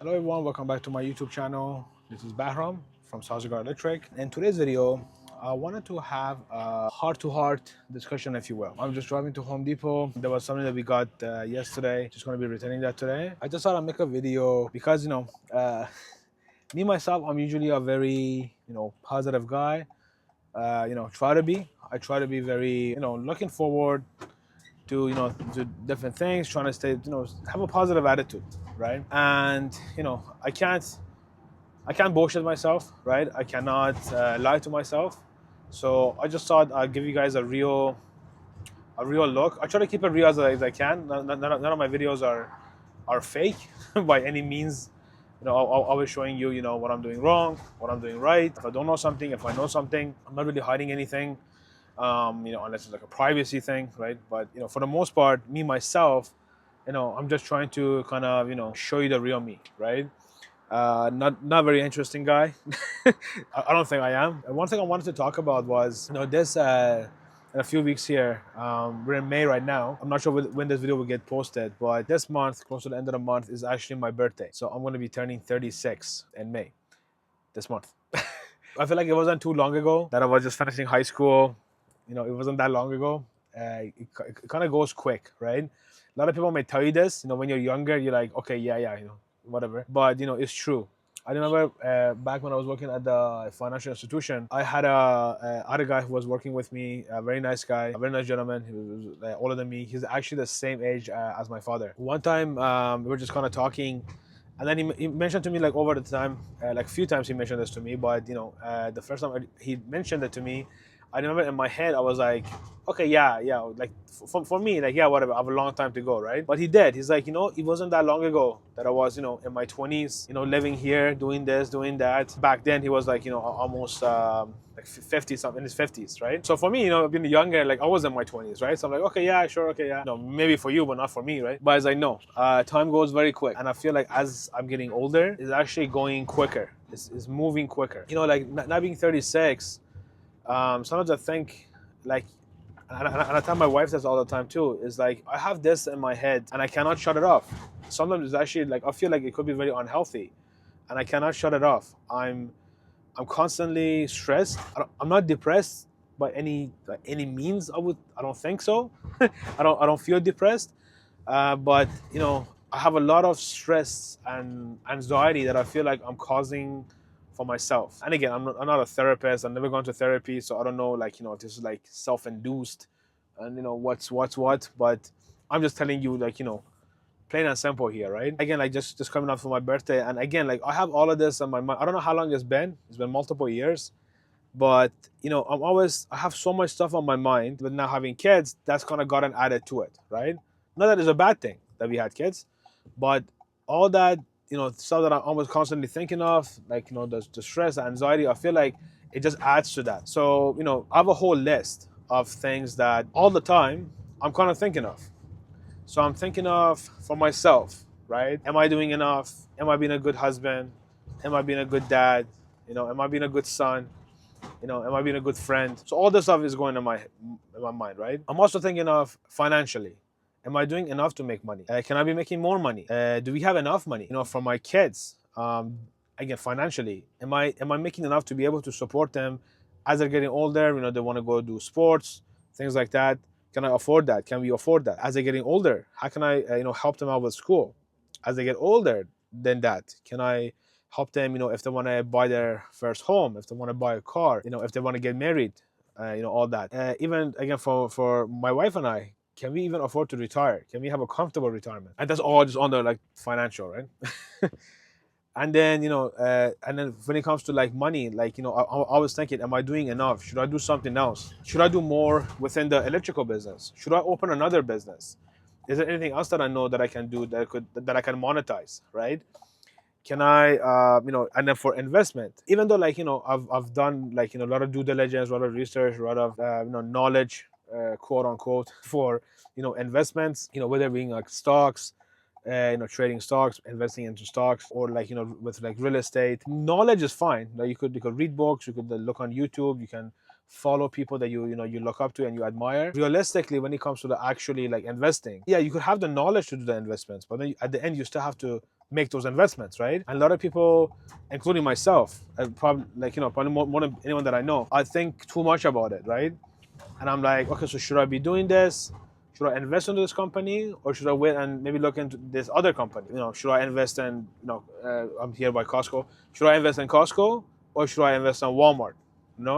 Hello everyone, welcome back to my YouTube channel. This is Bahram from Sazigar Electric. In today's video, I wanted to have a heart-to-heart discussion, if you will. I'm just driving to Home Depot. There was something that we got yesterday. Just going to be returning that today. I just thought I'd make a video because, me myself, I'm usually a very, positive guy. Try to be. I try to be very, looking forward to to different things, trying to stay, have a positive attitude, right? And I can't bullshit myself, right? I cannot lie to myself. So I just thought I'd give you guys a real look. I try to keep it real as I can. None of my videos are fake by any means. I'm always showing you, what I'm doing wrong, what I'm doing right. If I don't know something, if I know something, I'm not really hiding anything. Unless it's like a privacy thing, right? But for the most part, me myself, I'm just trying to kind of show you the real me, right? Not very interesting guy. I don't think I am. And one thing I wanted to talk about was this in a few weeks here. We're in May right now. I'm not sure when this video will get posted, but this month, close to the end of the month, is actually my birthday. So I'm going to be turning 36 in May this month. I feel like it wasn't too long ago that I was just finishing high school. It wasn't that long ago. It kind of goes quick, right? A lot of people may tell you this. When you're younger, you're like, okay, yeah, whatever. But it's true. I remember back when I was working at the financial institution, I had a other guy who was working with me, a very nice guy, a very nice gentleman. He was older than me. He's actually the same age as my father. One time we were just kind of talking, and then he mentioned to me, like, over the time, like a few times he mentioned this to me, but the first time he mentioned it to me, I remember in my head I was like, okay, yeah, like for me, like, yeah, whatever, I have a long time to go, right? But he did. He's like, it wasn't that long ago that I was, in my 20s, living here, doing this, doing that. Back then he was like, almost like 50 something, in his 50s, right? So for me, being younger, like, I was in my 20s, right? So I'm like, okay, yeah, sure, okay, yeah. Maybe for you, but not for me, right? But as I know, time goes very quick, and I feel like as I'm getting older, it's actually going quicker. It's moving quicker. Like, not being 36. Sometimes I think, like, and I tell my wife this all the time too, is like, I have this in my head and I cannot shut it off. Sometimes it's actually like, I feel like it could be very unhealthy and I cannot shut it off. I'm constantly stressed. I'm not depressed by any means. I don't think so. I don't feel depressed. But I have a lot of stress and anxiety that I feel like I'm causing for myself. And again, I'm not a therapist. I've never gone to therapy, so I don't know, like, if this is like self-induced and what's what. But I'm just telling you, like, plain and simple here, right? Again, like, just coming up for my birthday, and again, like, I have all of this on my mind. I don't know how long it's been. It's been multiple years, but I have so much stuff on my mind. But now having kids, that's kind of gotten added to it, right? Not that it's a bad thing that we had kids, but all that, stuff that I'm almost constantly thinking of, like, the stress, the anxiety, I feel like it just adds to that. So I have a whole list of things that all the time I'm kind of thinking of. So I'm thinking of for myself, right? Am I doing enough? Am I being a good husband? Am I being a good dad? Am I being a good son? Am I being a good friend? So all this stuff is going in my mind, right? I'm also thinking of financially. Am I doing enough to make money? Can I be making more money? Do we have enough money? For my kids. Again, financially, am I making enough to be able to support them as they're getting older? They want to go do sports, things like that. Can I afford that? Can we afford that? As they're getting older, how can I help them out with school? As they get older than that, can I help them, if they want to buy their first home, if they want to buy a car, if they want to get married, all that. Even again, for my wife and I, can we even afford to retire? Can we have a comfortable retirement? And that's all just under, like, financial, right? And then when it comes to, like, money, like, I was thinking, am I doing enough? Should I do something else? Should I do more within the electrical business? Should I open another business? Is there anything else that I know that I can do that I can monetize, right? Can I, and then for investment, even though, like, I've done, like, a lot of due diligence, a lot of research, a lot of knowledge, quote unquote, for investments, whether being like stocks, trading stocks, investing into stocks, or, like, with, like, real estate. Knowledge is fine. Like, you could read books, you could look on YouTube, you can follow people that you look up to and you admire. Realistically, when it comes to the actually, like, investing, yeah, you could have the knowledge to do the investments, but then at the end you still have to make those investments, right? And a lot of people, including myself, probably like probably more than anyone that I know, I think too much about it, right? And I'm like, okay, so should I be doing this? Should I invest into this company, or should I wait and maybe look into this other company? Should I invest in, I'm here by Costco. Should I invest in Costco, or should I invest in Walmart?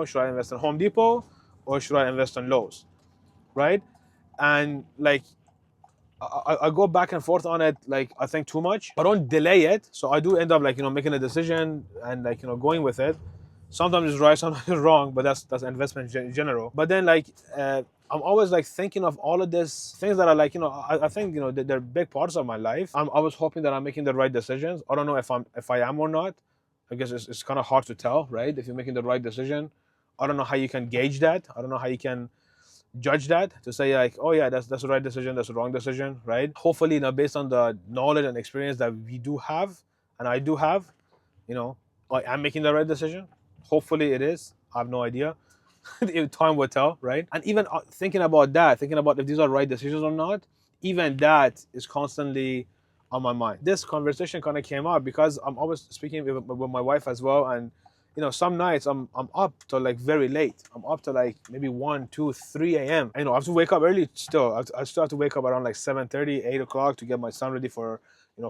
Should I invest in Home Depot, or should I invest in Lowe's, right? And like, I go back and forth on it, like I think too much. I don't delay it, so I do end up like making a decision and like going with it. Sometimes it's right, sometimes it's wrong, but that's investment in general. But then like I'm always like thinking of all of these things that are like I think they're big parts of my life. I was hoping that I'm making the right decisions. I don't know if I am or not. I guess it's kind of hard to tell, right? If you're making the right decision, I don't know how you can gauge that. I don't know how you can judge that to say like, oh yeah, that's the right decision, that's the wrong decision, right? Hopefully, based on the knowledge and experience that we do have, and I do have, you know, I am making the right decision. Hopefully, it is. I have no idea. Time will tell, right? And even thinking about that, thinking about if these are right decisions or not, even that is constantly on my mind. This conversation kind of came up because I'm always speaking with my wife as well, and some nights I'm up till like very late. I'm up to like maybe 1, 2, 3 a.m. I have to wake up early still. I still have to wake up around like 7:30, 8 o'clock to get my son ready for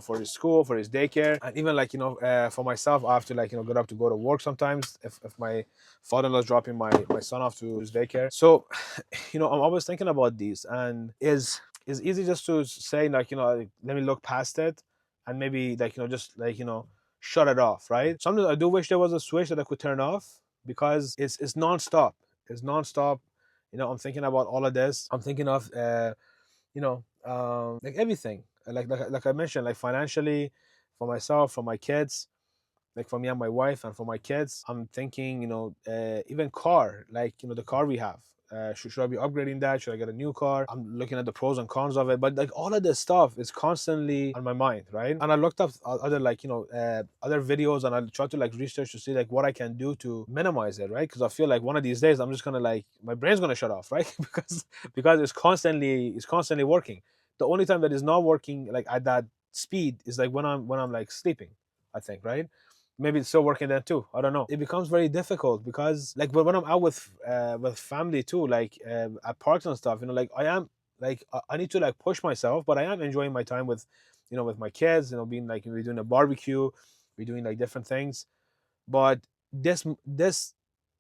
for his school, for his daycare. And even like for myself, I have to like get up to go to work sometimes if my father-in-law's dropping my son off to his daycare. So I'm always thinking about these, and is easy just to say like like, let me look past it and maybe like just like shut it off, right? Sometimes I do wish there was a switch that I could turn off because it's nonstop. It's nonstop. I'm thinking about all of this. I'm thinking of like everything. Like I mentioned, like financially, for myself, for my kids, like for me and my wife, and for my kids. I'm thinking, even car, like the car we have. Should I be upgrading that? Should I get a new car? I'm looking at the pros and cons of it, but like all of this stuff is constantly on my mind, right? And I looked up other like other videos, and I tried to like research to see like what I can do to minimize it, right? Because I feel like one of these days I'm just gonna like my brain's gonna shut off, right? because it's constantly working. The only time that is not working like at that speed is like when I'm like sleeping, I think, right? Maybe it's still working there too. I don't know. It becomes very difficult because like when I'm out with family too, like at parks and stuff, like I am like I need to like push myself, but I am enjoying my time with with my kids, being like we're doing a barbecue, we're doing like different things. But this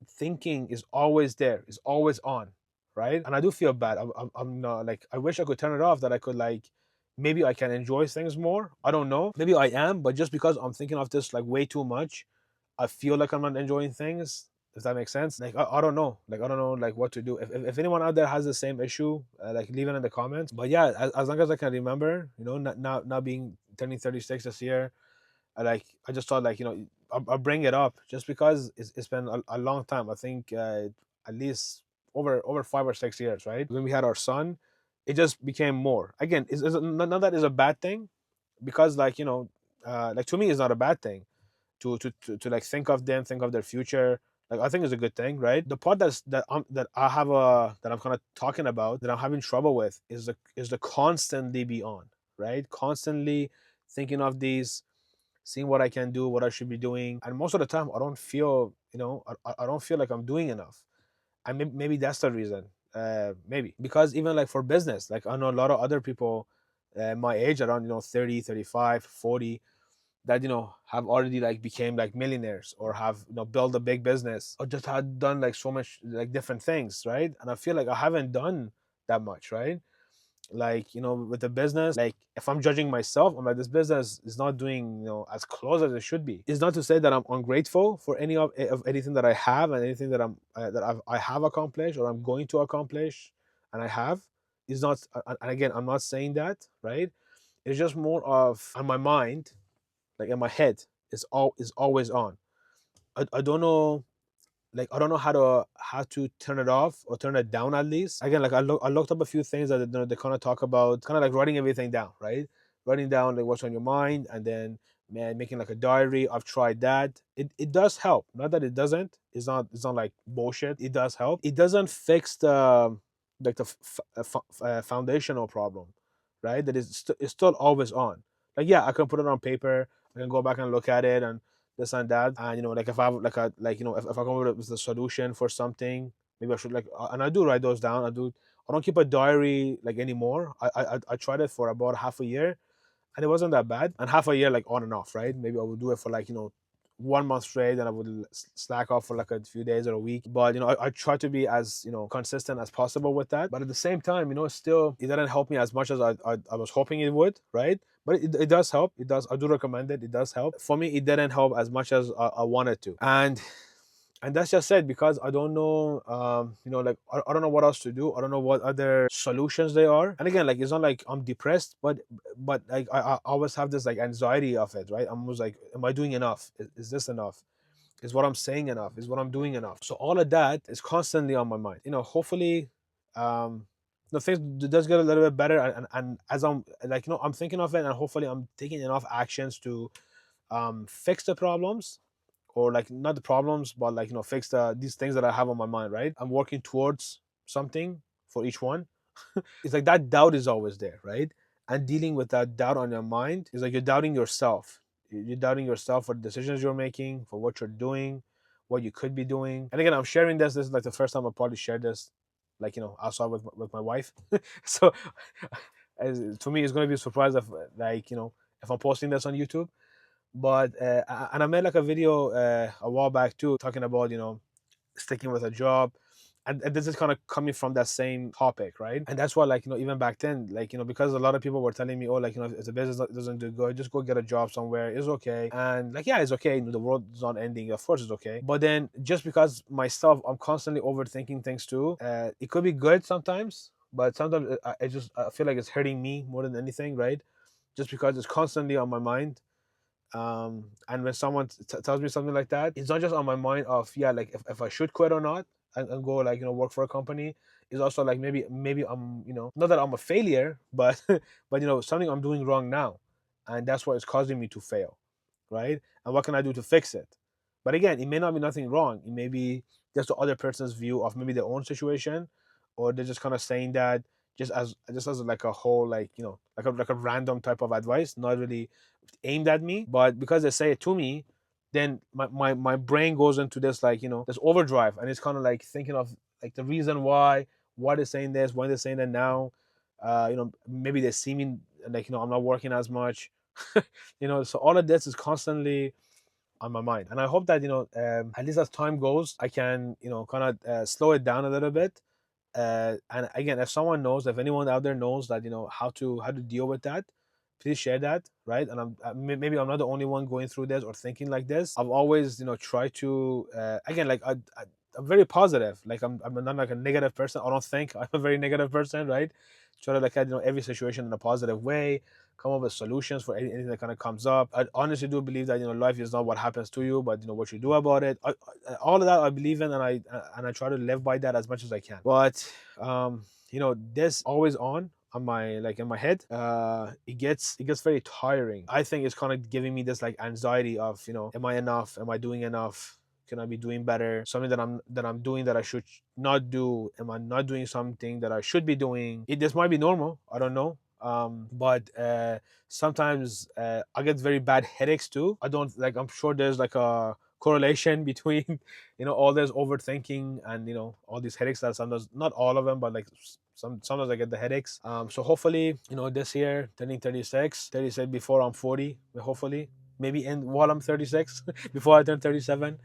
thinking is always there, is always on, right? And I do feel bad. I'm not like I wish I could turn it off, that I could like maybe I can enjoy things more. I don't know. Maybe I am, but just because I'm thinking of this like way too much, I feel like I'm not enjoying things. If that makes sense. Like I don't know. Like I don't know like what to do. If anyone out there has the same issue, like leave it in the comments. But yeah, as long as I can remember, not being turning 36 this year, I just thought like I'll bring it up just because it's been a long time. I think at least over 5 or 6 years, right? When we had our son, it just became more. Again, is none of that is a bad thing, because like like to me, it's not a bad thing to like think of them, think of their future. Like I think it's a good thing, right? The part that I have that I'm kind of talking about, that I'm having trouble with, is the constantly be on, right? Constantly thinking of these, seeing what I can do, what I should be doing. And most of the time, I don't feel, I don't feel like I'm doing enough. And maybe that's the reason. Maybe because even like for business, like I know a lot of other people my age, around 30, 35, 40, that have already like became like millionaires, or have built a big business, or just had done like so much like different things, right? And I feel like I haven't done that much, right? Like with the business, like if I'm judging myself, I'm like, this business is not doing as close as it should be. It's not to say that I'm ungrateful for any of anything that I have, and anything that I have accomplished, or I'm going to accomplish, and I have. Is not, and again, I'm not saying that, right? It's just more of on my mind, like in my head, is always on. I don't know, like I don't know how to turn it off or turn it down, at least. Again, like I looked up a few things that they kind of talk about, kind of like writing everything down, right? Writing down like what's on your mind, and then man, making like a diary. I've tried that. It does help. Not that it doesn't. It's not like bullshit. It does help. It doesn't fix the like the foundational problem, right? That is it's still always on. Like, yeah, I can put it on paper. I can go back and look at it and this and that. And like if I have like a like if I come up with a solution for something, maybe I should and I do write those down. I don't keep a diary like anymore. I tried it for about half a year, and it wasn't that bad. And half a year, like on and off, right? Maybe I would do it for 1 month straight, and I would slack off for like a few days or a week. But I try to be as consistent as possible with that. But at the same time, still it didn't help me as much as I was hoping it would, right? But it does help. It does. I do recommend it. It does help. For me, it didn't help as much as I wanted to. And that's just it, because I don't know, like I don't know what else to do. I don't know what other solutions there are. And again, like it's not like I'm depressed, but like I always have this like anxiety of it, right? I'm always like, am I doing enough? Is this enough? Is what I'm saying enough? Is what I'm doing enough? So all of that is constantly on my mind. Hopefully, things does get a little bit better, and as I'm like, I'm thinking of it, and hopefully I'm taking enough actions to fix the problems, or like not the problems, but like fix these things that I have on my mind, right? I'm working towards something for each one. It's like that doubt is always there, right? And dealing with that doubt on your mind is like you're doubting yourself. You're doubting yourself for the decisions you're making, for what you're doing, what you could be doing. And again, I'm sharing this is like the first time I probably shared this, like outside with my wife. So to me it's going to be a surprise if like if I'm posting this on YouTube. But and I made like a video a while back too, talking about sticking with a job, and this is kind of coming from that same topic, right? And that's why, like even back then, like because a lot of people were telling me, oh, like if the business doesn't do good, just go get a job somewhere, it's okay. And like, yeah, it's okay, the world is not ending, of course it's okay. But then just because myself, I'm constantly overthinking things too, it could be good sometimes, but sometimes I feel like it's hurting me more than anything, right? Just because it's constantly on my mind. And when someone tells me something like that, it's not just on my mind of, yeah, like if I should quit or not, and go like work for a company. It's also like maybe I'm not that I'm a failure, but but something I'm doing wrong now, and that's what is causing me to fail, right? And what can I do to fix it? But again, it may not be nothing wrong. It may be just the other person's view of maybe their own situation, or they're just kind of saying that just as like a whole, like like a random type of advice, not really aimed at me. But because they say it to me, then my brain goes into this, like this overdrive, and it's kind of like thinking of like the reason why they're saying this, why they're saying that now. Maybe they see me like I'm not working as much. So all of this is constantly on my mind, and I hope that at least as time goes, I can kind of slow it down a little bit. And again, if someone knows, if anyone out there knows that how to deal with that, please share that, right? And maybe I'm not the only one going through this or thinking like this. I've always tried to again, like I'm very positive. Like I'm not like a negative person. I don't think I'm a very negative person, right? Try to look at every situation in a positive way, come up with solutions for anything that kind of comes up. I honestly do believe that life is not what happens to you, but what you do about it. All of that I believe in, and I try to live by that as much as I can. But this always on my, like, in my head, it gets very tiring. I think it's kind of giving me this like anxiety of am I enough? Am I doing enough? Can I be doing better? Something that I'm doing that I should not do. Am I not doing something that I should be doing? This might be normal. I don't know. But sometimes I get very bad headaches too. I don't like. I'm sure there's like a correlation between all this overthinking and all these headaches that sometimes, not all of them, but like sometimes I get the headaches. So hopefully this year, turning 36, 36 before I'm 40, hopefully maybe in while I'm 36 before I turn 37,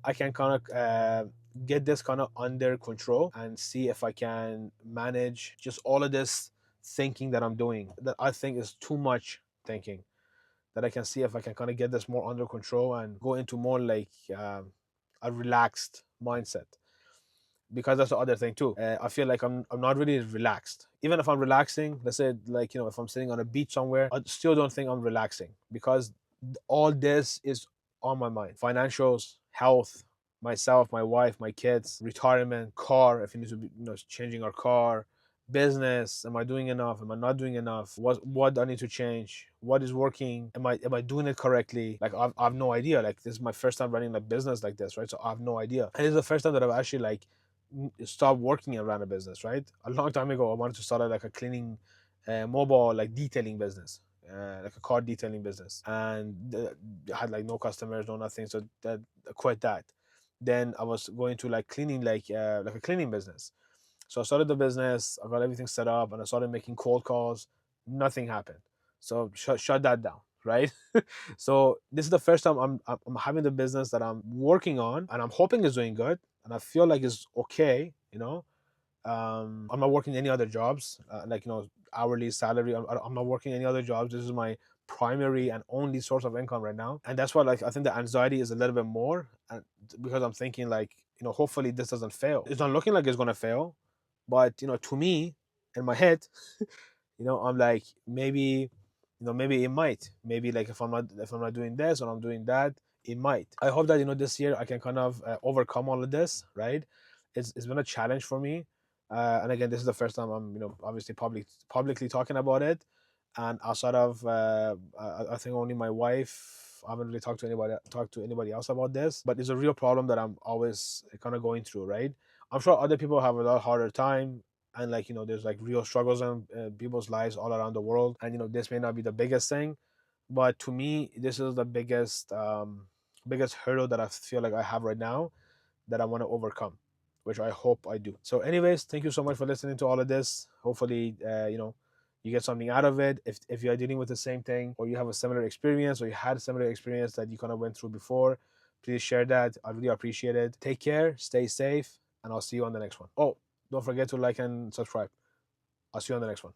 I can kind of get this kind of under control and see if I can manage just all of this thinking that I'm doing, that I think is too much thinking, that I can see if I can kind of get this more under control and go into more like a relaxed mindset. Because that's the other thing too. I feel like I'm not really relaxed. Even if I'm relaxing, let's say like if I'm sitting on a beach somewhere, I still don't think I'm relaxing, because all this is on my mind: financials, health, myself, my wife, my kids, retirement, car, if you need to be changing our car, business, am I doing enough, am I not doing enough, what do I need to change, what is working, am I doing it correctly? Like I've no idea. Like this is my first time running a business like this, right? So I have no idea, and it's the first time that I've actually like stopped working around a business, right? A long time ago I wanted to start like a cleaning, mobile like detailing business, like a car detailing business, and I had like no customers, no nothing. So that I quit that. Then I was going to like cleaning, like a cleaning business. So I started the business. I got everything set up, and I started making cold calls. Nothing happened. So shut that down, right? So this is the first time I'm having the business that I'm working on, and I'm hoping it's doing good, and I feel like it's okay. I'm not working any other jobs, like hourly salary. I'm not working any other jobs. This is my primary and only source of income right now, and that's why like I think the anxiety is a little bit more, and because I'm thinking like hopefully this doesn't fail. It's not looking like it's gonna fail, but to me, in my head, I'm like maybe, maybe it might. Maybe like if I'm not doing this or I'm doing that, it might. I hope that this year I can kind of overcome all of this. Right? It's been a challenge for me, and again, this is the first time I'm obviously publicly talking about it, and outside of I think only my wife. I haven't really talked to anybody else about this, but it's a real problem that I'm always kind of going through. Right? I'm sure other people have a lot harder time, and like there's like real struggles in people's lives all around the world, and this may not be the biggest thing, but to me this is the biggest hurdle that I feel like I have right now, that I want to overcome, which I hope I do. So anyways, thank you so much for listening to all of this. Hopefully you get something out of it. If you are dealing with the same thing, or you have a similar experience, or you had a similar experience that you kind of went through before, please share that. I really appreciate it. Take care, stay safe, and I'll see you on the next one. Oh, don't forget to like and subscribe. I'll see you on the next one.